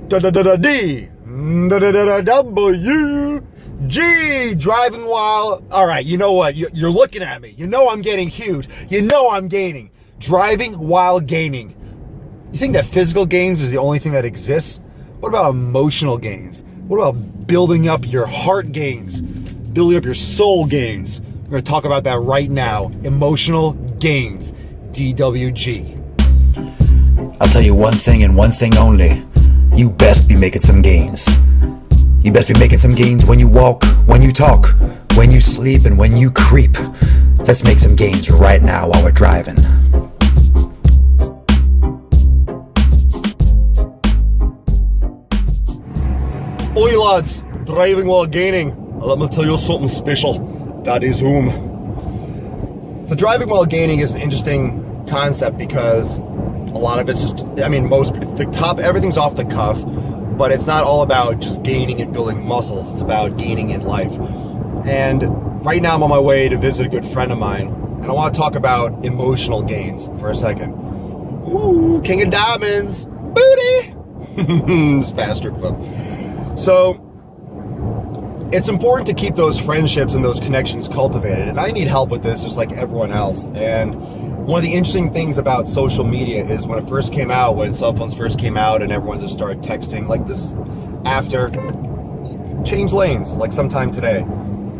D W G, driving while, all right, you know what, you're looking at me, you know I'm getting huge, you know I'm gaining, driving while gaining. You think that physical gains is the only thing that exists? What about emotional gains? What about building up your heart gains, building up your soul gains? We're going to talk about that right now. Emotional gains, DWG. I'll tell you one thing and one thing only. You best be making some gains. You best be making some gains when you walk, when you talk, when you sleep, and when you creep. Let's make some gains right now while we're driving. Oi lads, driving while gaining. Let me tell you something special. That is whom. So driving while gaining is an interesting concept because a lot of it's just, it's the top, everything's off the cuff, but it's not all about just gaining and building muscles. It's about gaining in life. And right now I'm on my way to visit a good friend of mine, and I want to talk about emotional gains for a second. Ooh, King of Diamonds, booty! This fast strip club. So, it's important to keep those friendships and those connections cultivated, and I need help with this just like everyone else. And one of the interesting things about social media is when it first came out, when cell phones first came out and everyone just started texting, like this after, change lanes, like sometime today.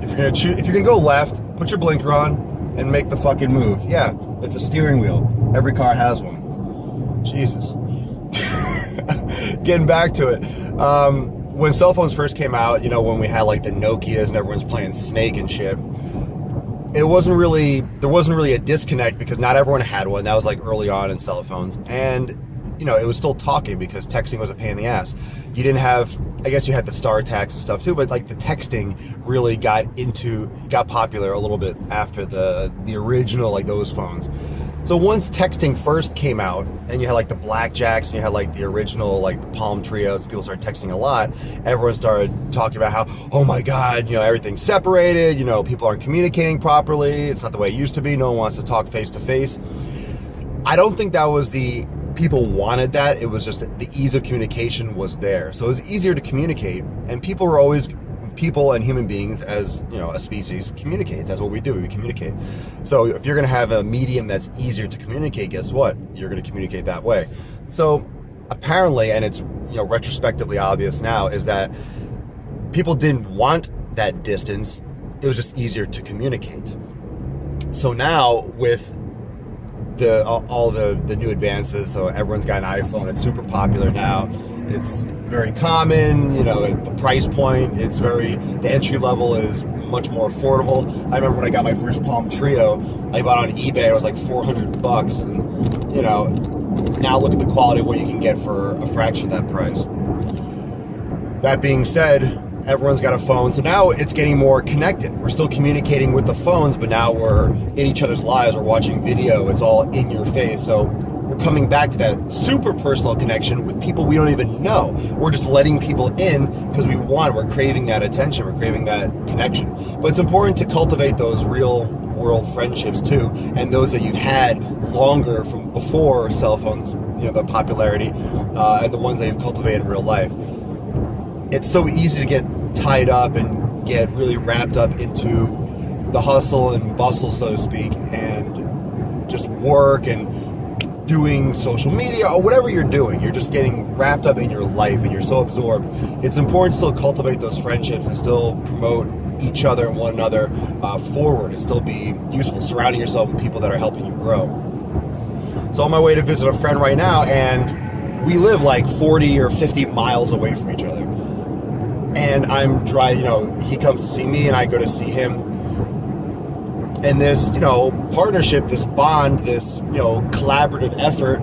If you're gonna go left, put your blinker on and make the fucking move. Yeah, it's a steering wheel. Every car has one. Jesus. Getting back to it. When cell phones first came out, when we had like the Nokias and everyone's playing Snake and shit, there wasn't really a disconnect because not everyone had one. That was like early on in cell phones. And, it was still talking because texting was a pain in the ass. You didn't have, I guess you had the star tags and stuff too, but like the texting really got popular a little bit after the original, like those phones. So once texting first came out, and you had like the Blackjacks, and you had like the original, like the Palm Trios, and people started texting a lot, everyone started talking about how, oh my God, everything's separated, people aren't communicating properly, it's not the way it used to be, no one wants to talk face to face. I don't think that was people wanted that, it was just the ease of communication was there. So it was easier to communicate, and people and human beings as, a species communicates. That's what we do, we communicate. So if you're going to have a medium that's easier to communicate, guess what? You're going to communicate that way. So apparently, and it's, retrospectively obvious now, is that people didn't want that distance. It was just easier to communicate. So now with all the new advances, so everyone's got an iPhone, it's super popular now. It's very common, the price point, the entry level is much more affordable. I remember when I got my first Palm Trio, I bought it on eBay, it was like $400, and, now look at the quality of what you can get for a fraction of that price. That being said, everyone's got a phone, so now it's getting more connected. We're still communicating with the phones, but now we're in each other's lives, we're watching video, it's all in your face, so we're coming back to that super personal connection with people we don't even know. We're just letting people in because we're craving that attention, we're craving that connection. But it's important to cultivate those real world friendships too, and those that you've had longer from before cell phones, the popularity, and the ones that you've cultivated in real life. It's so easy to get tied up and get really wrapped up into the hustle and bustle, so to speak, and just work and doing social media or whatever you're doing. You're just getting wrapped up in your life and you're so absorbed. It's important to still cultivate those friendships and still promote each other and one another forward and still be useful, surrounding yourself with people that are helping you grow. So on my way to visit a friend right now, and we live like 40 or 50 miles away from each other. And I'm driving, he comes to see me and I go to see him. And this, partnership, this bond, this, collaborative effort,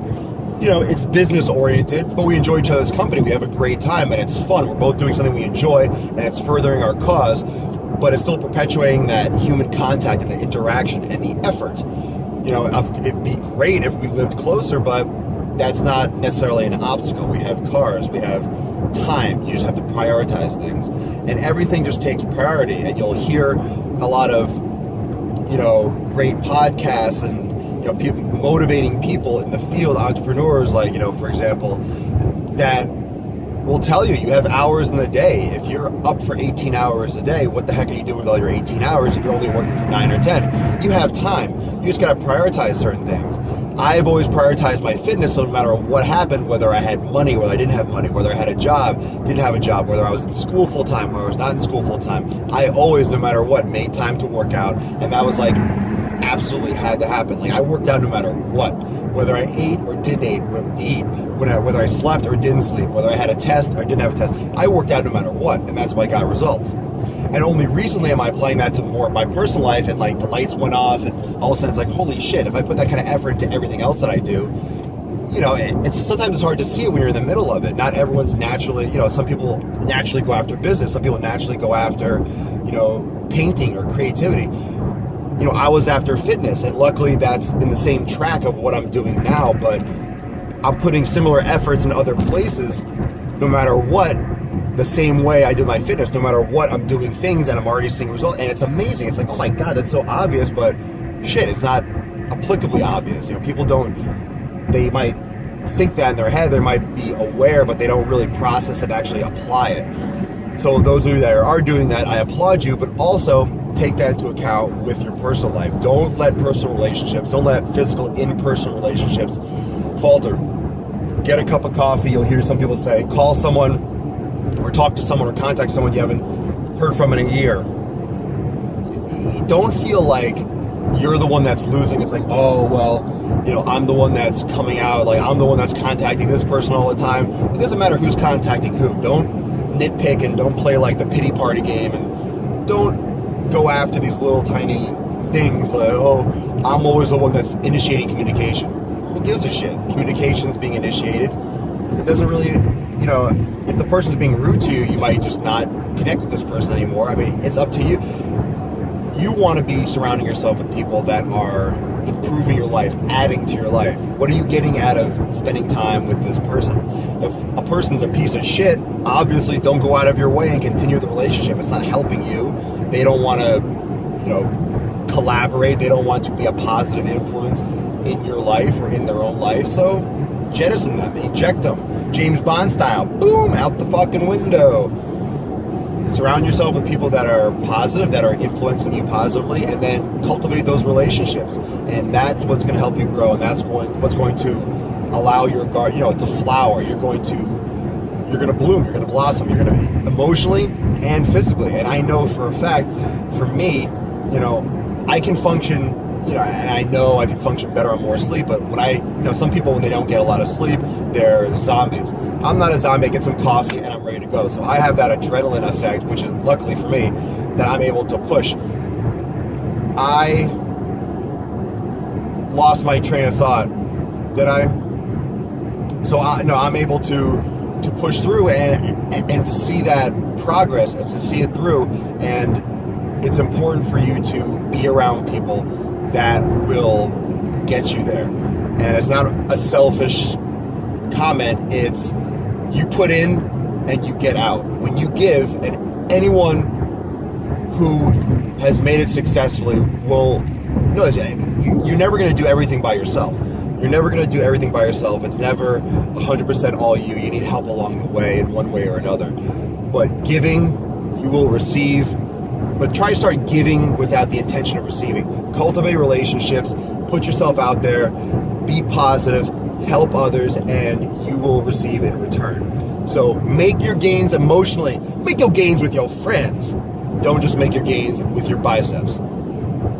it's business oriented, but we enjoy each other's company. We have a great time and it's fun. We're both doing something we enjoy and it's furthering our cause, but it's still perpetuating that human contact and the interaction and the effort. It'd be great if we lived closer, but that's not necessarily an obstacle. We have cars, we have time. You just have to prioritize things. And everything just takes priority. And you'll hear a lot of, great podcasts and, motivating people in the field, entrepreneurs, like, for example, that will tell you have hours in the day. If you're up for 18 hours a day, what the heck are you doing with all your 18 hours if you're only working for 9 or 10? You have time. You just got to prioritize certain things. I've always prioritized my fitness, so no matter what happened, whether I had money, whether I didn't have money, whether I had a job, didn't have a job, whether I was in school full-time, whether I was not in school full-time, I always, no matter what, made time to work out, and that was like absolutely had to happen. Like I worked out no matter what, whether I ate or didn't eat, whether I slept or didn't sleep, whether I had a test or didn't have a test. I worked out no matter what, and that's why I got results. And only recently am I applying that to more of my personal life, and like the lights went off, and all of a sudden it's like, holy shit, if I put that kind of effort into everything else that I do, you know, it's sometimes it's hard to see it when you're in the middle of it. Not everyone's naturally, you know, some people naturally go after business, some people naturally go after, you know, painting or creativity. You know, I was after fitness, and luckily that's in the same track of what I'm doing now, but I'm putting similar efforts in other places no matter what, the same way I do my fitness. No matter what, I'm doing things and I'm already seeing results, and it's amazing. It's like, oh my God, that's so obvious, but shit, it's not applicably obvious. You know, people they might think that in their head, they might be aware, but they don't really process it, actually apply it. So those of you that are doing that, I applaud you, but also take that into account with your personal life. Don't let personal relationships, don't let physical in-person relationships falter. Get a cup of coffee. You'll hear some people say, call someone or talk to someone or contact someone you haven't heard from in a year. Don't feel like you're the one that's losing. It's like, oh, well, you know, I'm the one that's coming out. Like, I'm the one that's contacting this person all the time. It doesn't matter who's contacting who. Don't nitpick and don't play like the pity party game, and don't go after these little tiny things like, oh, I'm always the one that's initiating communication. Who gives a shit? Communication's being initiated. It doesn't really, you know, if the person's being rude to you, you might just not connect with this person anymore. I mean, it's up to you. You want to be surrounding yourself with people that are improving your life, adding to your life. What are you getting out of spending time with this person? If a person's a piece of shit, obviously don't go out of your way and continue the relationship. It's not helping you. They don't want to, you know, collaborate. They don't want to be a positive influence in your life or in their own life. So jettison them, eject them. James Bond style, boom, out the fucking window. Surround yourself with people that are positive, that are influencing you positively, and then cultivate those relationships. And that's what's going to help you grow, and that's what's going to allow your garden, you know, to flower. You're going to bloom. You're going to blossom. You're going to be emotionally and physically. And I know for a fact, for me, you know, I can function, you know, and I know I can function better on more sleep. But some people, when they don't get a lot of sleep, they're zombies. I'm not a zombie. I get some coffee and I'm ready to go. So I have that adrenaline effect, which is luckily for me, that I'm able to push. I lost my train of thought. Did I? So I'm able to push through and to see that progress and to see it through. And it's important for you to be around people that will get you there. And it's not a selfish comment. It's you put in and you get out. When you give, and anyone who has made it successfully will know you're never going to do everything by yourself. You're never going to do everything by yourself. It's never 100% all you. You need help along the way in one way or another. But giving, you will receive. But try to start giving without the intention of receiving. Cultivate relationships. Put yourself out there. Be positive. Help others, and you will receive in return. So make your gains emotionally. Make your gains with your friends. Don't just make your gains with your biceps.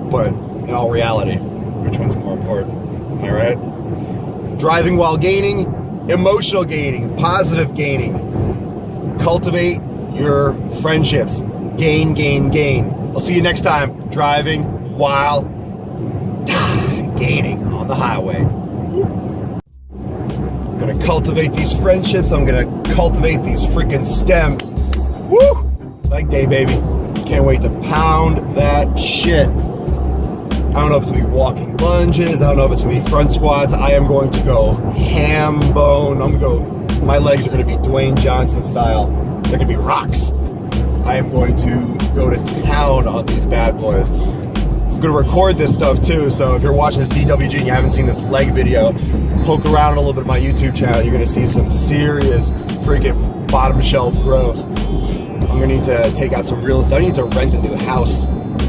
But in all reality, which one's more important? Am I right? Driving while gaining, emotional gaining, positive gaining. Cultivate your friendships. Gain, gain, gain. I'll see you next time. Driving while gaining on the highway. I'm gonna cultivate these friendships. I'm gonna cultivate these freaking stems. Woo! Leg day, baby. Can't wait to pound that shit. I don't know if it's gonna be walking lunges. I don't know if it's gonna be front squats. I am going to go ham bone. My legs are gonna be Dwayne Johnson style. They're gonna be rocks. I am going to go to town on these bad boys. I'm gonna record this stuff too, so if you're watching this DWG and you haven't seen this leg video, poke around a little bit of my YouTube channel, you're gonna see some serious freaking bottom shelf growth. I'm gonna need to take out some real estate. I need to rent a new house,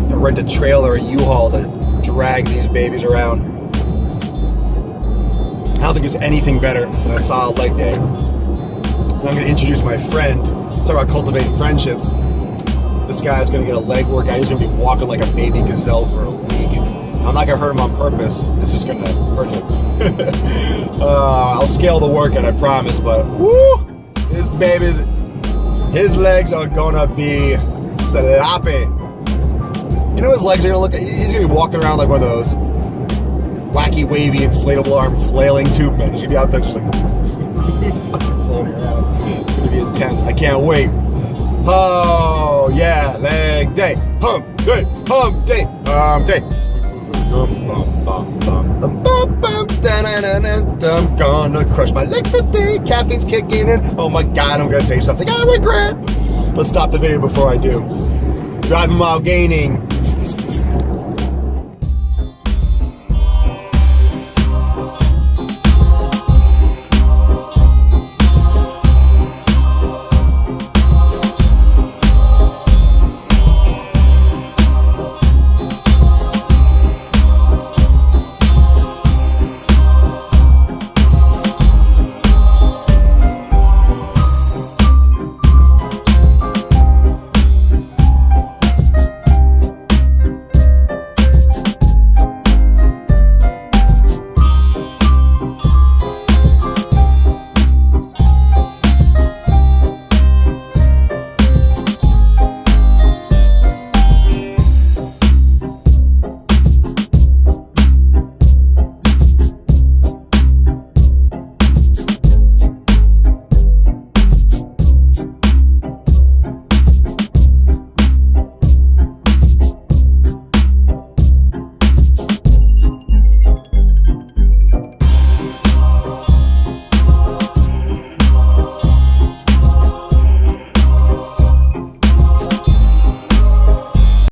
rent a trailer, a U-Haul to drag these babies around. I don't think there's anything better than a solid leg day. And I'm gonna introduce my friend. Talk about cultivating friendships. This guy's gonna get a leg workout. He's gonna be walking like a baby gazelle for a week. I'm not gonna hurt him on purpose. It's just gonna hurt him. I'll scale the workout, I promise. But woo, this baby, his legs are gonna be sloppy. You know his legs are gonna look. He's gonna be walking around like one of those wacky, wavy, inflatable arm flailing tube men. He's gonna be out there just like floating around. It's gonna be intense. I can't wait. Oh yeah, leg day, hump day, hump day, hump day. I'm gonna crush my legs today. Caffeine's kicking in. Oh my god, I'm gonna say something I regret. Let's stop the video before I do. Driving while gaining.